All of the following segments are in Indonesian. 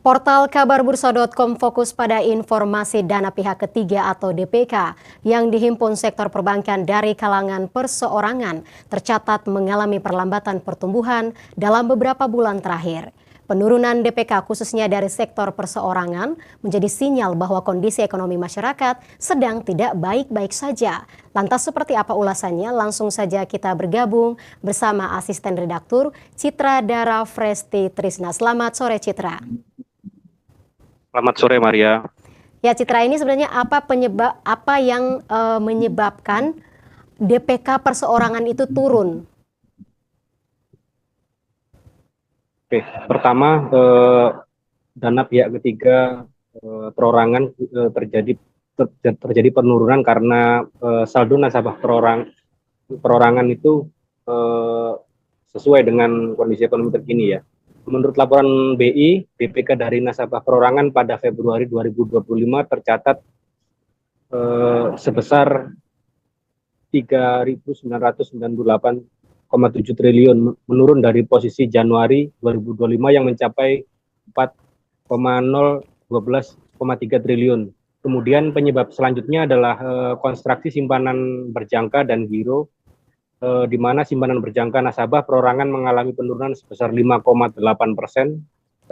Portal kabarbursa.com fokus pada informasi dana pihak ketiga atau DPK yang dihimpun sektor perbankan dari kalangan perseorangan tercatat mengalami perlambatan pertumbuhan dalam beberapa bulan terakhir. Penurunan DPK khususnya dari sektor perseorangan menjadi sinyal bahwa kondisi ekonomi masyarakat sedang tidak baik-baik saja. Lantas seperti apa ulasannya? Langsung saja kita bergabung bersama asisten redaktur Citra Dara Fresti Trisna. Selamat sore Citra. Selamat sore Maria. Ya Citra, ini sebenarnya apa yang menyebabkan DPK perseorangan itu turun? Oke, pertama dana pihak ketiga perorangan terjadi penurunan karena saldo nasabah perorangan itu sesuai dengan kondisi ekonomi terkini ya. Menurut laporan BI, DPK dari nasabah perorangan pada Februari 2025 tercatat sebesar 3.998,7 triliun, menurun dari posisi Januari 2025 yang mencapai 4,012,3 triliun. Kemudian penyebab selanjutnya adalah konstruksi simpanan berjangka dan giro, di mana simpanan berjangka nasabah perorangan mengalami penurunan sebesar 5,8%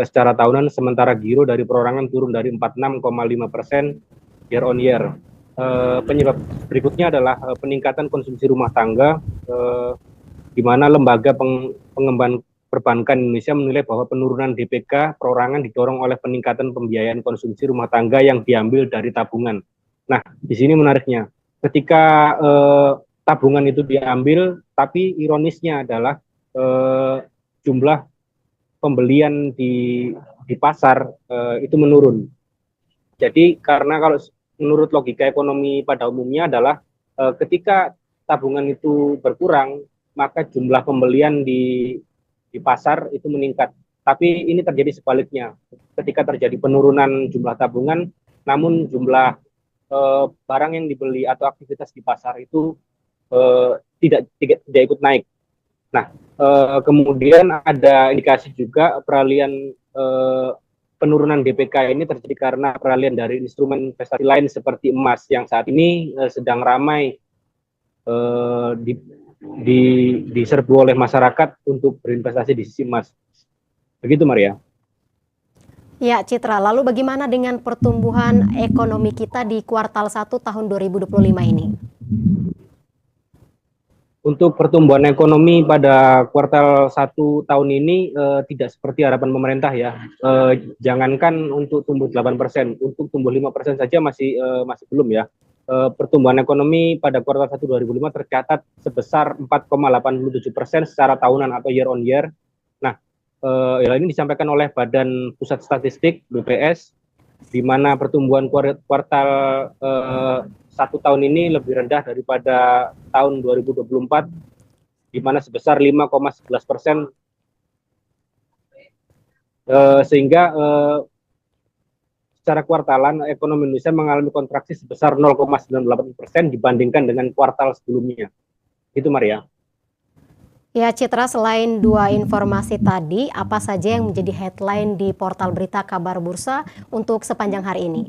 secara tahunan, sementara giro dari perorangan turun dari 46,5% year on year. Penyebab berikutnya adalah peningkatan konsumsi rumah tangga, di mana lembaga pengembangan perbankan Indonesia menilai bahwa penurunan DPK perorangan didorong oleh peningkatan pembiayaan konsumsi rumah tangga yang diambil dari tabungan. Nah, di sini menariknya, ketika tabungan itu diambil, tapi ironisnya adalah jumlah pembelian di pasar itu menurun. Jadi karena kalau menurut logika ekonomi pada umumnya adalah ketika tabungan itu berkurang, maka jumlah pembelian di pasar itu meningkat. Tapi ini terjadi sebaliknya. Ketika terjadi penurunan jumlah tabungan, namun jumlah barang yang dibeli atau aktivitas di pasar itu tidak ikut naik. Nah, kemudian ada indikasi juga peralihan penurunan DPK ini terjadi karena peralihan dari instrumen investasi lain seperti emas yang saat ini sedang ramai diserbu oleh masyarakat untuk berinvestasi di sisi emas. Begitu Maria. Ya Citra, lalu bagaimana dengan pertumbuhan ekonomi kita di kuartal 1 tahun 2025 ini? Untuk pertumbuhan ekonomi pada kuartal 1 tahun ini tidak seperti harapan pemerintah ya. Jangankan untuk tumbuh 8%, untuk tumbuh 5% saja masih belum ya. Pertumbuhan ekonomi pada kuartal 1 2005 tercatat sebesar 4,87% secara tahunan atau year on year. Nah, hal ini disampaikan oleh Badan Pusat Statistik BPS, di mana pertumbuhan kuartal 1 tahun ini lebih rendah daripada tahun 2024, di mana sebesar 5,11%, sehingga secara kuartalan ekonomi Indonesia mengalami kontraksi sebesar 0,98% dibandingkan dengan kuartal sebelumnya. Itu Maria. Ya Citra, selain dua informasi tadi, apa saja yang menjadi headline di portal berita Kabar Bursa untuk sepanjang hari ini?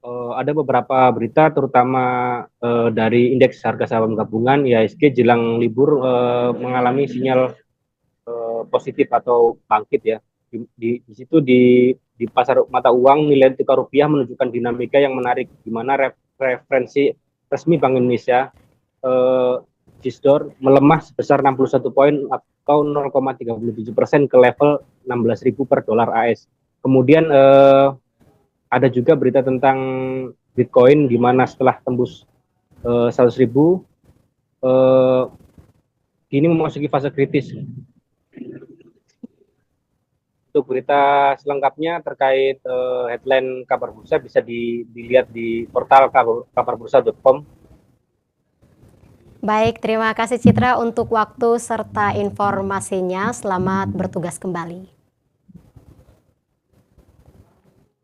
Ada beberapa berita terutama dari indeks harga saham gabungan IHSG jelang libur mengalami sinyal positif atau bangkit ya. Di situ di pasar mata uang nilai tukar rupiah menunjukkan dinamika yang menarik, di mana referensi resmi Bank Indonesia GISDOR melemah sebesar 61 poin atau 0,37% ke level 16.000 per dolar AS. Kemudian ada juga berita tentang Bitcoin, di mana setelah tembus 100.000 kini memasuki fase kritis. Untuk berita selengkapnya terkait headline kabar bursa bisa dilihat di portal kabarbursa.com. Baik, terima kasih Citra untuk waktu serta informasinya. Selamat bertugas kembali.